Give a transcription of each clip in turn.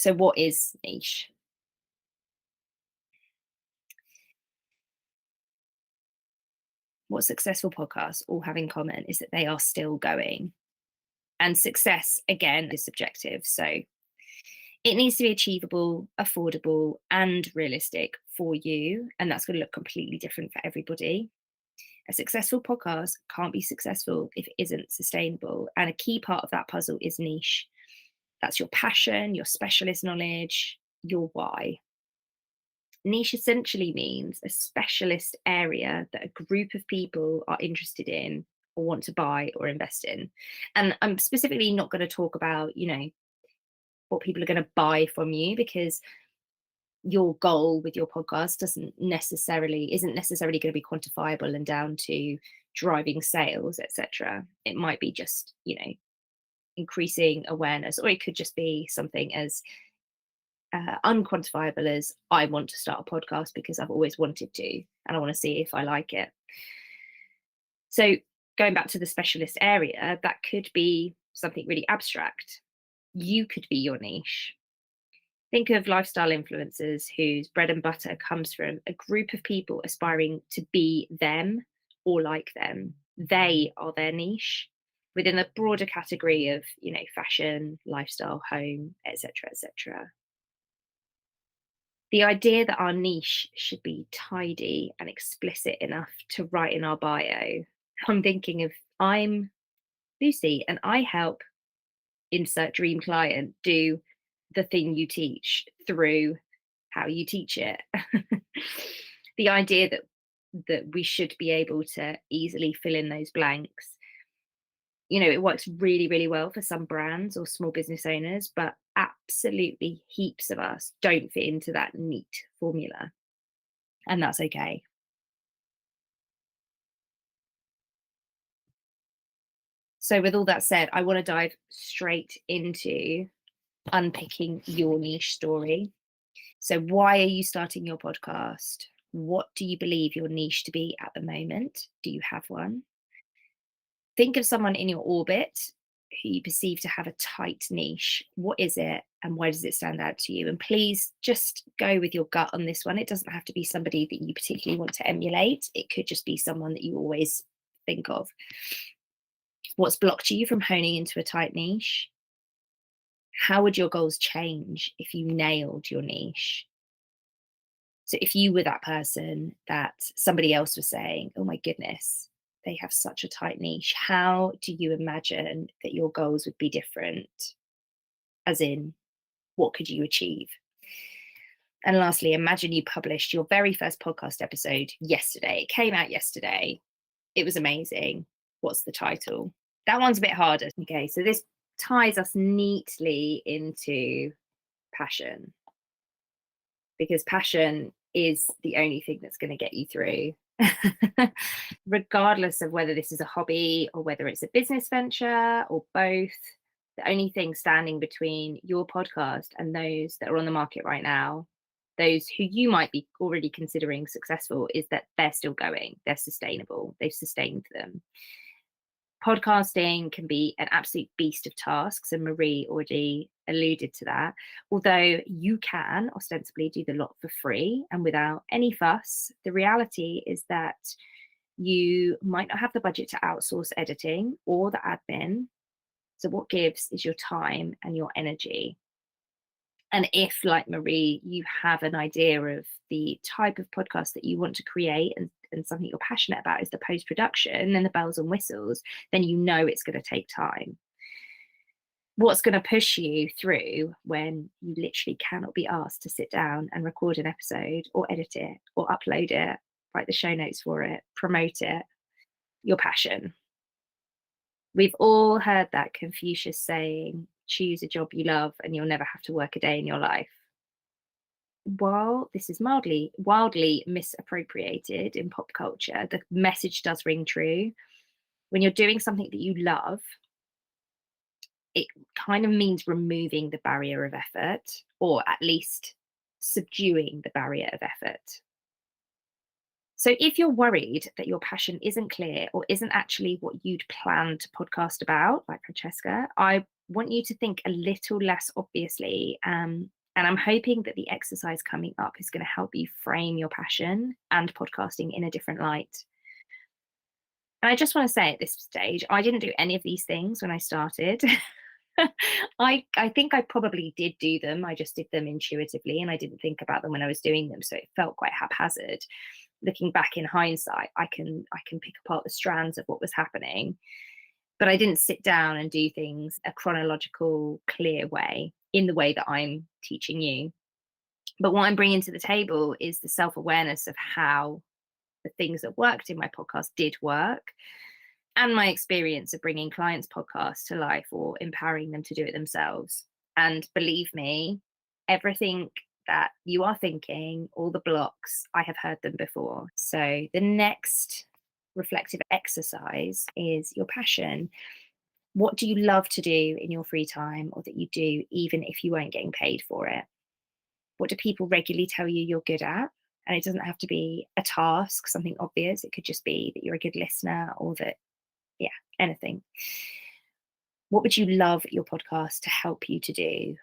So what is niche? What successful podcasts all have in common is that they are still going. And success, again, is subjective. So it needs to be achievable, affordable, and realistic for you. And that's going to look completely different for everybody. A successful podcast can't be successful if it isn't sustainable. And a key part of that puzzle is niche. That's your passion, your specialist knowledge, your why. Niche essentially means a specialist area that a group of people are interested in or want to buy or invest in. And I'm specifically not going to talk about, what people are going to buy from you, because your goal with your podcast isn't necessarily going to be quantifiable and down to driving sales, etc. It might be just, increasing awareness, or it could just be something as unquantifiable as I want to start a podcast because I've always wanted to and I want to see if I like it. So going back to the specialist area, that could be something really abstract. You could be your niche. Think of lifestyle influencers whose bread and butter comes from a group of people aspiring to be them or like them. They are their niche within a broader category of, fashion, lifestyle, home, etc., etc. The idea that our niche should be tidy and explicit enough to write in our bio. I'm thinking of, I'm Lucy and I help insert dream client do the thing you teach through how you teach it. The idea that we should be able to easily fill in those blanks, it works really, really well for some brands or small business owners, but absolutely heaps of us don't fit into that neat formula. And that's okay. So, with all that said, I want to dive straight into unpicking your niche story. So, why are you starting your podcast? What do you believe your niche to be at the moment? Do you have one? Think of someone in your orbit who you perceive to have a tight niche. What is it and why does it stand out to you? And please just go with your gut on this one. It doesn't have to be somebody that you particularly want to emulate, it could just be someone that you always think of. What's blocked you from honing into a tight niche? How would your goals change if you nailed your niche? So if you were that person that somebody else was saying, oh my goodness, they have such a tight niche, how do you imagine that your goals would be different? As in, what could you achieve? And lastly, imagine you published your very first podcast episode yesterday. It came out yesterday. It was amazing. What's the title? That one's a bit harder. Okay, so this ties us neatly into passion, because passion is the only thing that's going to get you through. Regardless of whether this is a hobby or whether it's a business venture or both, the only thing standing between your podcast and those that are on the market right now, those who you might be already considering successful, is that they're still going, they're sustainable, they've sustained them. Podcasting can be an absolute beast of tasks, and Marie already alluded to that. Although you can ostensibly do the lot for free and without any fuss, the reality is that you might not have the budget to outsource editing or the admin. So, what gives is your time and your energy. And if, like Marie, you have an idea of the type of podcast that you want to create and something you're passionate about is the post production and the bells and whistles, then you know it's going to take time. What's going to push you through when you literally cannot be asked to sit down and record an episode or edit it or upload it, write the show notes for it, promote it? Your passion. We've all heard that Confucius saying, choose a job you love and you'll never have to work a day in your life. While this is wildly misappropriated in pop culture, the message does ring true. When you're doing something that you love, it kind of means removing the barrier of effort, or at least subduing the barrier of effort. So if you're worried that your passion isn't clear or isn't actually what you'd planned to podcast about, like Francesca, I want you to think a little less obviously. And I'm hoping that the exercise coming up is going to help you frame your passion and podcasting in a different light. And I just want to say at this stage, I didn't do any of these things when I started. I think I probably did do them. I just did them intuitively and I didn't think about them when I was doing them. So it felt quite haphazard. Looking back in hindsight, I can pick apart the strands of what was happening. But I didn't sit down and do things a chronological, clear way in the way that I'm teaching you. But what I'm bringing to the table is the self-awareness of how the things that worked in my podcast did work, and my experience of bringing clients' podcasts to life or empowering them to do it themselves. And believe me, everything that you are thinking, all the blocks, I have heard them before. So the next reflective exercise is your passion. What do you love to do in your free time, or that you do even if you weren't getting paid for it? What do people regularly tell you you're good at? And it doesn't have to be a task, something obvious. It could just be that you're a good listener, or that, anything. What would you love your podcast to help you to do?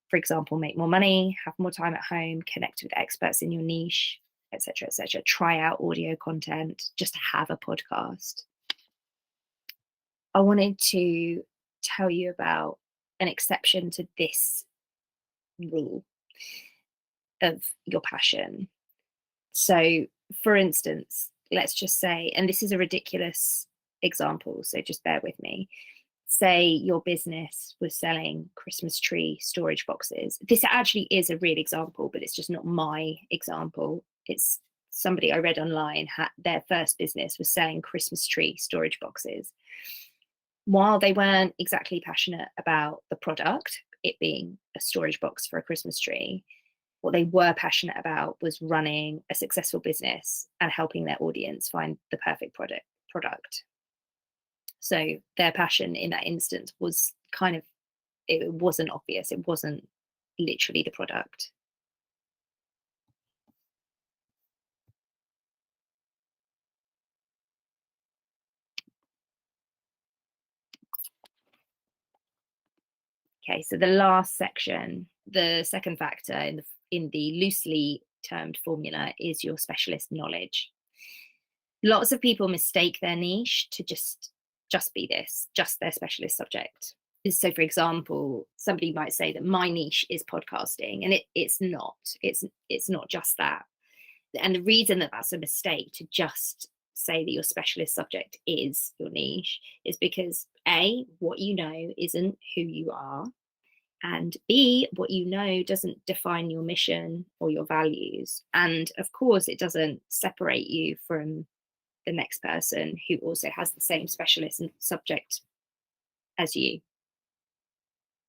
For example, make more money, have more time at home, connect with experts in your niche, etc., etc. Try out audio content, just have a podcast. I wanted to tell you about an exception to this rule of your passion. So, for instance, let's just say, and this is a ridiculous example, so just bear with me. Say your business was selling Christmas tree storage boxes. This actually is a real example, but it's just not my example. It's somebody I read online, their first business was selling Christmas tree storage boxes. While they weren't exactly passionate about the product, it being a storage box for a Christmas tree, what they were passionate about was running a successful business and helping their audience find the perfect product. So their passion in that instance was it wasn't obvious. It wasn't literally the product. Okay, so the last section, the second factor in the loosely termed formula is your specialist knowledge. Lots of people mistake their niche to just be this, just their specialist subject. So, for example, somebody might say that my niche is podcasting, and it's not. It's not just that. And the reason that that's a mistake to just say that your specialist subject is your niche is because A, what you know isn't who you are, and B, what you know doesn't define your mission or your values. And of course, it doesn't separate you from the next person who also has the same specialist subject as you.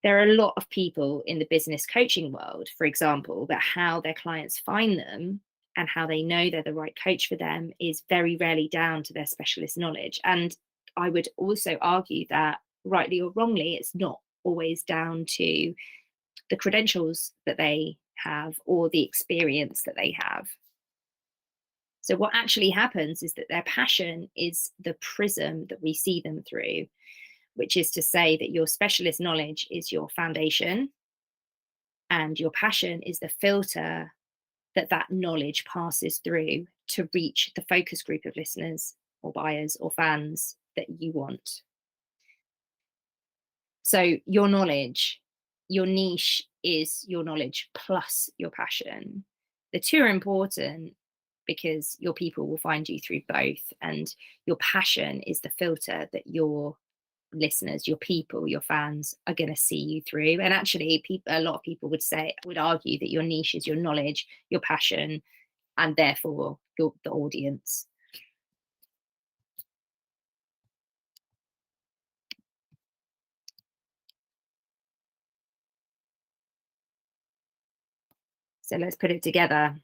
There are a lot of people in the business coaching world, for example, that how their clients find them and how they know they're the right coach for them is very rarely down to their specialist knowledge. And I would also argue that, rightly or wrongly, it's not always down to the credentials that they have or the experience that they have. So what actually happens is that their passion is the prism that we see them through, which is to say that your specialist knowledge is your foundation and your passion is the filter that knowledge passes through to reach the focus group of listeners or buyers or fans that you want. So your knowledge, your niche is your knowledge plus your passion. The two are important because your people will find you through both, and your passion is the filter that your listeners, your people, your fans are going to see you through. And actually, a lot of people would argue that your niche is your knowledge, your passion, and therefore the audience. So let's put it together.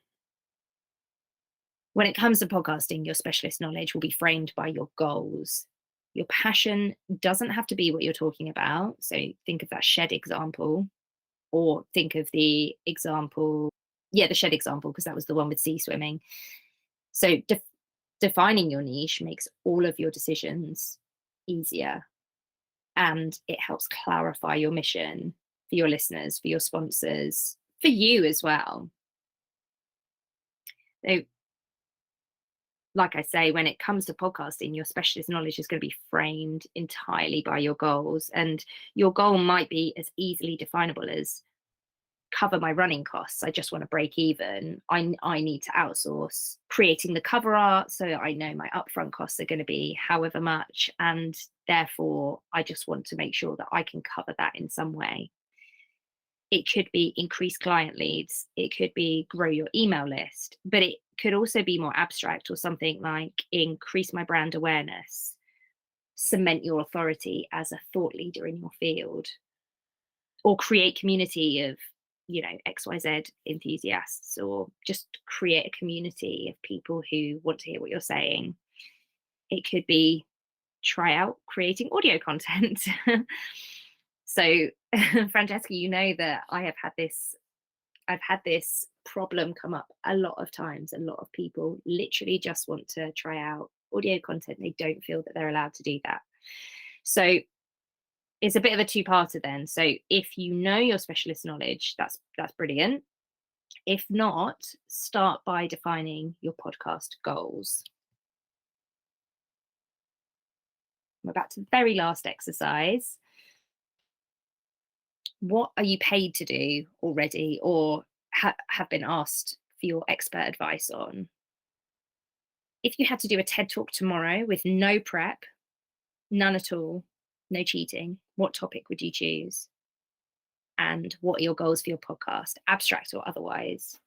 When it comes to podcasting, your specialist knowledge will be framed by your goals. Your passion doesn't have to be what you're talking about. So think of that shed example, or think of the example, the shed example, because that was the one with sea swimming. So defining your niche makes all of your decisions easier. and it helps clarify your mission for your listeners, for your sponsors, for you as well. So, like I say, when it comes to podcasting, your specialist knowledge is going to be framed entirely by your goals. And your goal might be as easily definable as cover my running costs. I just want to break even. I need to outsource creating the cover art. So I know my upfront costs are going to be however much. And therefore, I just want to make sure that I can cover that in some way. It could be increase client leads. It could be grow your email list, but it could also be more abstract or something like increase my brand awareness, cement your authority as a thought leader in your field, or create community of, XYZ enthusiasts, or just create a community of people who want to hear what you're saying. It could be try out creating audio content. So, Francesca, you know that I've had this problem come up a lot of times. A lot of people literally just want to try out audio content. They don't feel that they're allowed to do that. So it's a bit of a two-parter then. So if you know your specialist knowledge, that's brilliant. If not, start by defining your podcast goals. We're back to the very last exercise. What are you paid to do already, or have been asked for your expert advice on? If you had to do a TED Talk tomorrow with no prep, none at all, no cheating, what topic would you choose? And what are your goals for your podcast, abstract or otherwise?